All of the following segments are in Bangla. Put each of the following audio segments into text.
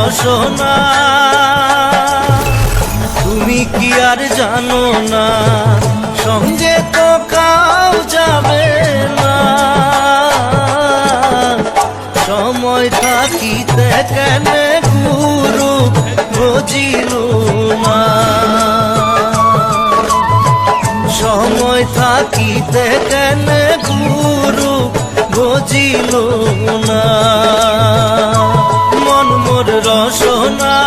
রসনা, তুমি কি আর জানো না সঙ্গে তো কাউ যাবে না। সময় থাকিতে কেন গুরু বুঝিল না, সময় থাকিতে কেন গুরু বুঝিল না। মন মোর রসনা,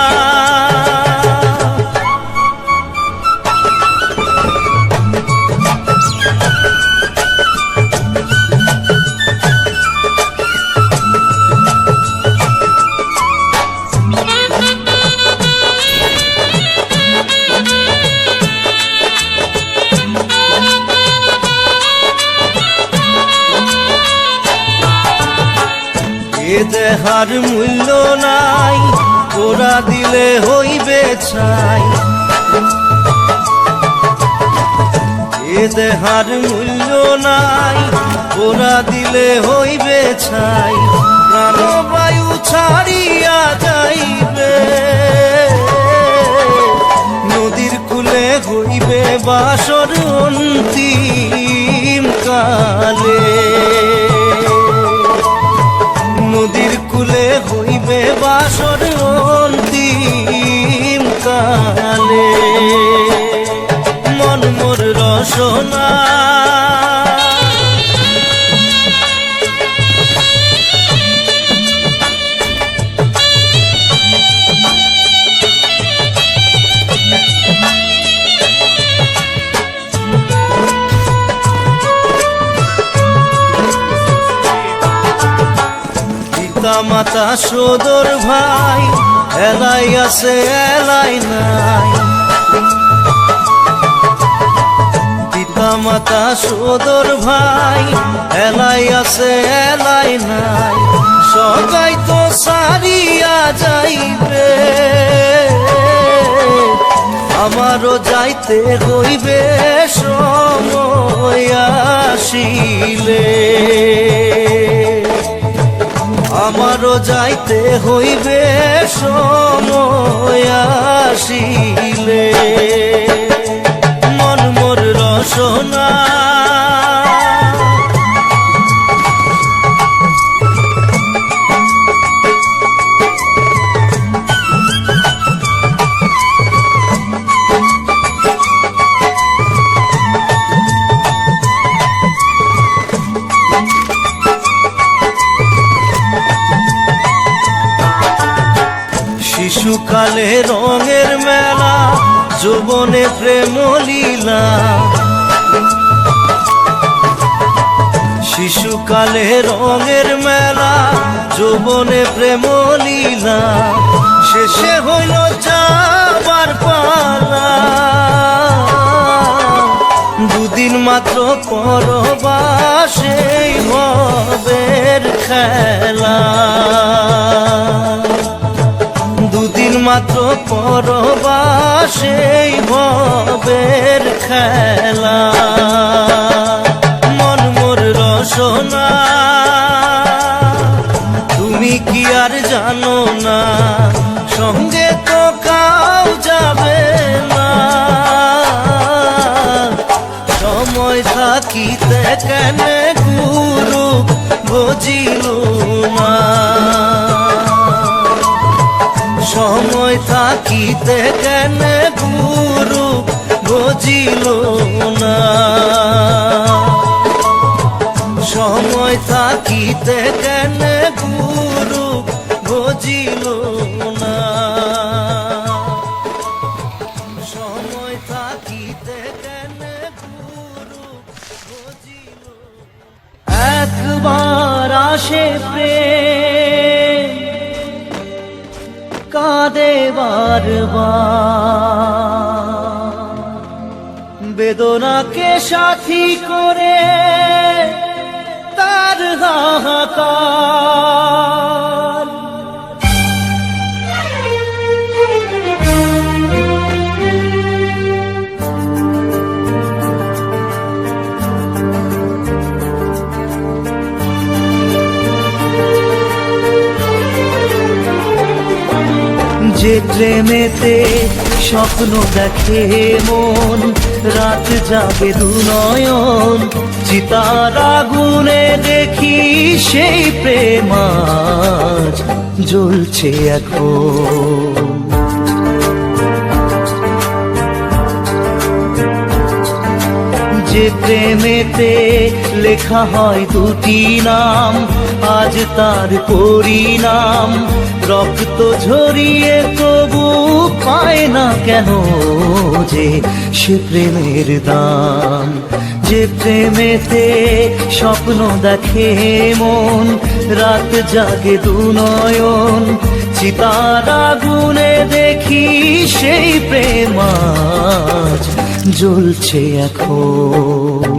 এ দেহার মূল্য নাই, ওরা দিলে হইবে ছাই। এ দেহার মূল্য নাই, ওরা দিলে হইবে ছাই। প্রাণবায়ু ছাড়িয়া যাইবে, নদীর কূলে হইবে বাসর অন্তিম কালে। নদীর কূলে হইবে বাসর অন্তিম কালে। মন মোর রসনা, মাতা সদর ভাই এলাই আছে এলাই নাই। পিতা মাতা সদর ভাই এলাই আছে এলাই নাই। সবাই তো সারিয়া যাইবে, আমারও যাইতে হইবে সময় আসিলে। আমারও যাইতে হইবে সময় আসিলে। মন মোর রসনা, শিশুকালে রঙের মেলা, যৌবনে প্রেম লীলা। শিশুকালে রঙের মেলা, যৌবনে প্রেম লীলা। শেষে হইল যাবার পালা, দুদিন মাত্র পরবাসেই ভবের খেলা। দুদিন মাত্র পরবাসেই ভবের খেলা। মন মোর রসনা, তুমি কি আর জানো না সঙ্গে তো কাউ যাবে না। সময় থাকিতে কেন গুরু বুঝিল না, সময় থাকিতে কেন গুরু বুঝিল না। সময় থাকিতে কেন গুরু বুঝিল না। সময় থাকিতে কেন গুরু বুঝিল। একবার আসে প্রেম, কাঁদে বারবার, বেদনাকে সাথী করে তার হাহাকার। যে প্রেমেতে স্বপ্ন দেখে মন, রাত জাগে দু নয়ন, চিতার আগুনে দেখি সেই প্রেম আজ জ্বলছে এখন। যে প্রেমেতে লেখা হয় দুটি নাম, আজ তার পরিণাম রক্ত ঝরিয়ে তবু পায় না কেন যে সে প্রেমের দাম। যে প্রেমেতে স্বপ্ন দেখে মন, রাত জাগে দু নয়ন, চিতার আগুনে দেখি সেই প্রেম আজ জ্বলছে এখন।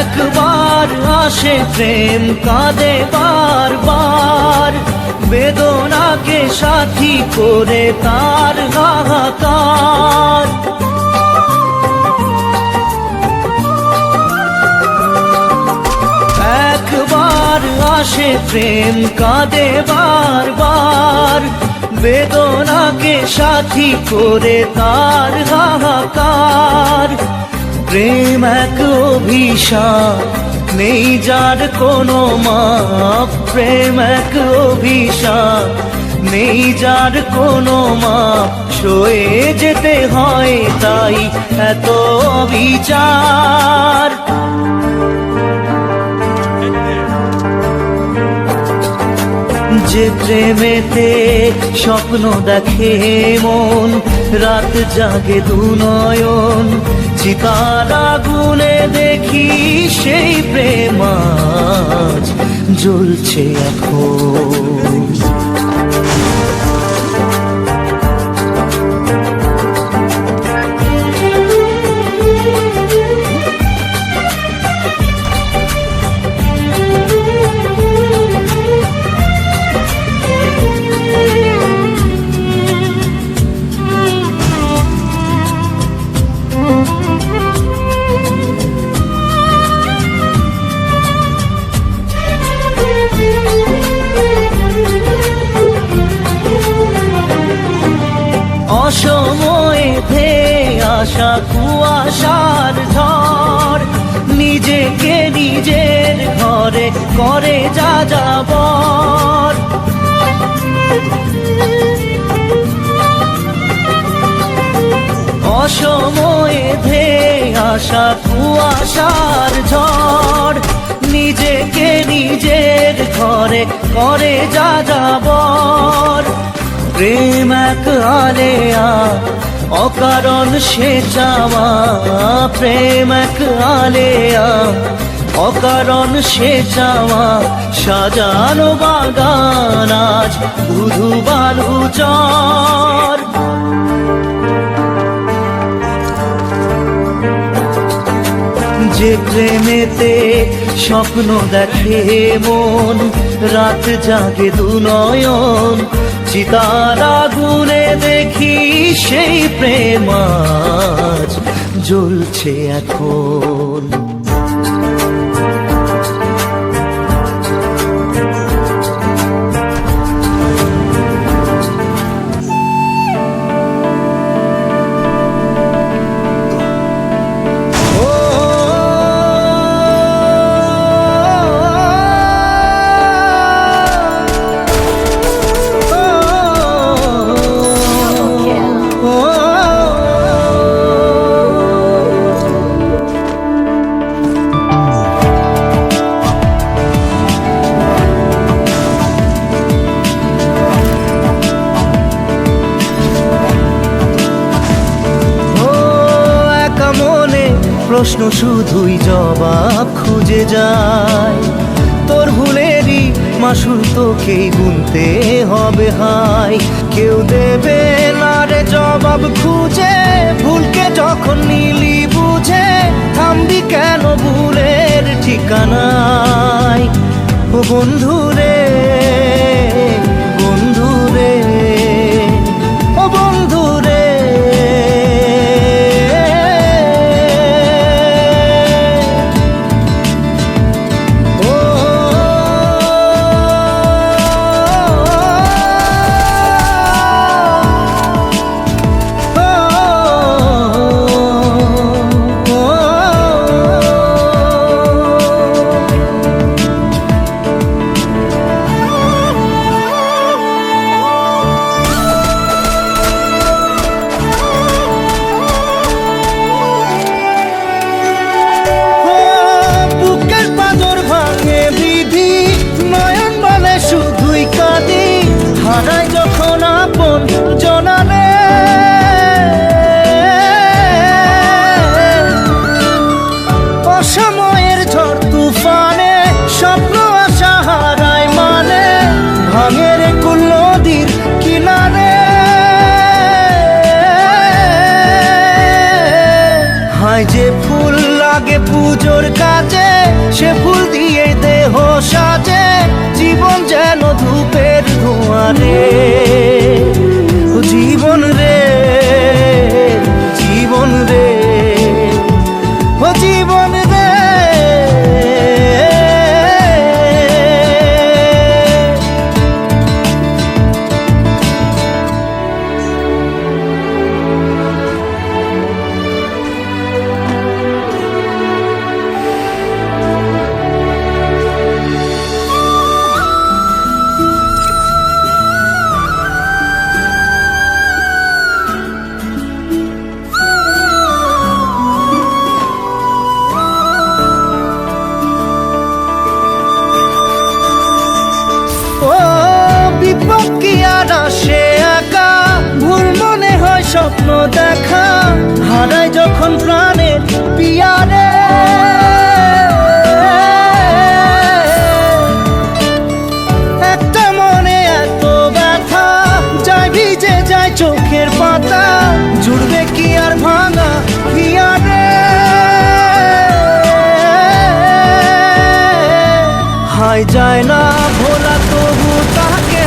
একবার আসে প্রেম কাঁদে বারবার, বেদনাকে সাথী করে তার হাহাকার। একবার আসে প্রেম কাঁদে বারবার, বেদনাকে সাথী করে তার হাহাকার। প্রেম এক অভিশাপ, নেই যার কোনো মাপ। প্রেম এক অভিশাপ, নেই যার কোনো মাপ। সয়ে যেতে হয় তাই এত বিচার। যে প্রেমেতে স্বপ্ন দেখে মন, রাত জাগে দু নয়ন, চিতার আগুনে দেখি সেই প্রেম আজ জ্বলছে এখন। অসময়ে ধেয়ে আসা কুয়াশার ঝড়, নিজেকে নিজের ঘরে করে যা যাবর। অসময়ে ধেয়ে আসা কুয়াশার ঝড়, নিজেকে নিজের ঘরে করে যা যাবর। প্রেম এক আলেয়া, অকারণ সে চাওয়া। প্রেম এক আলেয়া, অকারণ সে চাওয়া। সাজানো বাগান আজ ধুধু বালু চর। যে প্রেমেতে স্বপ্ন দেখে মন, রাত জাগে দু নয়ন, চিতার আগুনে দেখি সেই প্রেম আজ জ্বলছে এখন। প্রশ্ন শুধুই জবাব খুঁজে যায়। তোর ভুলেরই মাসুল তোকেই গুনতে হবে হায়। কেউ দেবে না রে জবাব খুঁজে যখন নিলি বুঝে থামবি কেন ভুলের ঠিকানায়? ও বন্ধু রে, বন্ধু রে, ও বন্ধু রে। হারাই যখন আপন জনারে, অসময়ের ঝড় তুফানে স্বপ্ন আশা হারায় মানে, ভাঙের কুল নদীর কিনারে। হায় যে ফুল লাগে পুজোর কাজে, সে ফুল দিয়ে দেহ সাজে, জীবন যেন ধূপের ধোঁয়ারে। ও জীবন রে, জীবন রে, ও জীবন রে। বিপদ কি আর আসে একা, ভুল মনে হয় স্বপ্ন দেখা, হারাই যখন প্রাণের পিয়ারে। একটা মনে এত ব্যথা, যায় ভিজে যায় চোখের পাতা, জুড়বে কি আর ভাঙা হিয়ারে। হায় যায় না ভোলা তবু তাকে,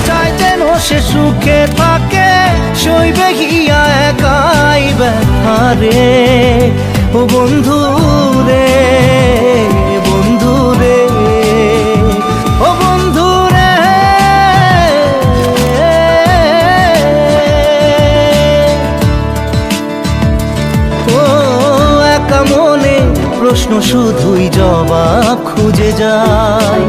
চাই যেন সে সুখে থাকে, সইবে গিয়া একাই ব্যথারে। ও বন্ধু রে, বন্ধু রে, ও বন্ধু রে। ও একা মনে প্রশ্ন শুধুই জবাব খুঁজে যায়,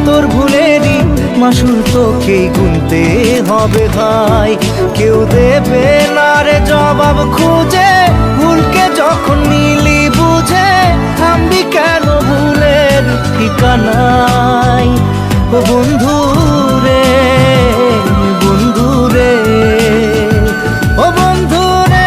তোর ভুলেরই মাসুল তোকেই গুনতে হবে ভাই। কেউ দেবে না রে জবাব খুঁজে, ভুলকে যখন নিলি বুঝে, থামবি কেন ভুলের ঠিকানায়? ও বন্ধু রে, বন্ধু রে, ও বন্ধু রে।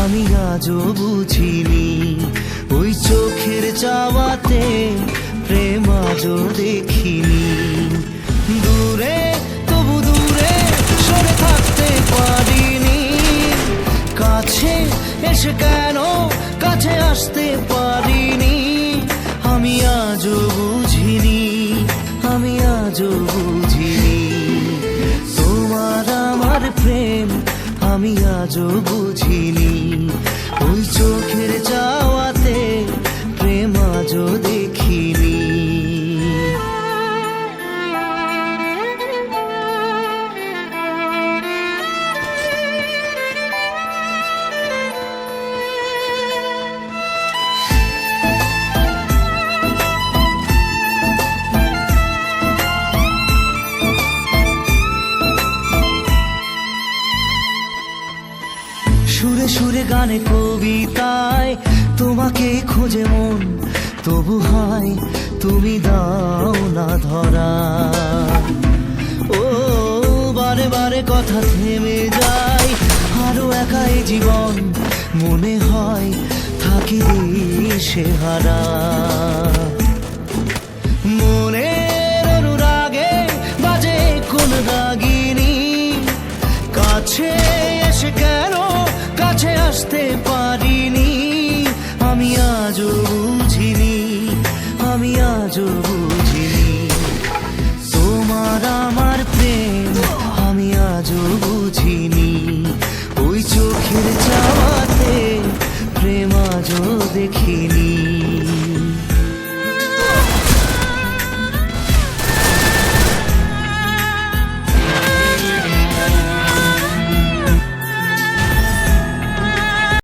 আমি আজও বুঝিনি, ওই চোখের চাওয়াতে প্রেম আজও দেখিনি। দূরে তবু দূরে সরে থাকতে পারিনি, কাছে এসে কেন কাছে আসতে পারিনি। আমি আজও বুঝিনি, আমি আজও বুঝিনি, তোমার আমার প্রেম আমি আজও বুঝিনি। ওই চোখের চাওয়াতে প্রেম আজও দেখিনি। গানে কবিতায় তোমাকে খোঁজে মন, তবু হয় তুমি দাও না ধরা। ও বারে বারে কথা থেমে যায়, আরো একা এই জীবন মনে হয় থাকি দিশে হারা। মনের অনুরাগে বাজে কোন রাগিনী, কাছে এসে কেন কাছে আসতে পারিনি।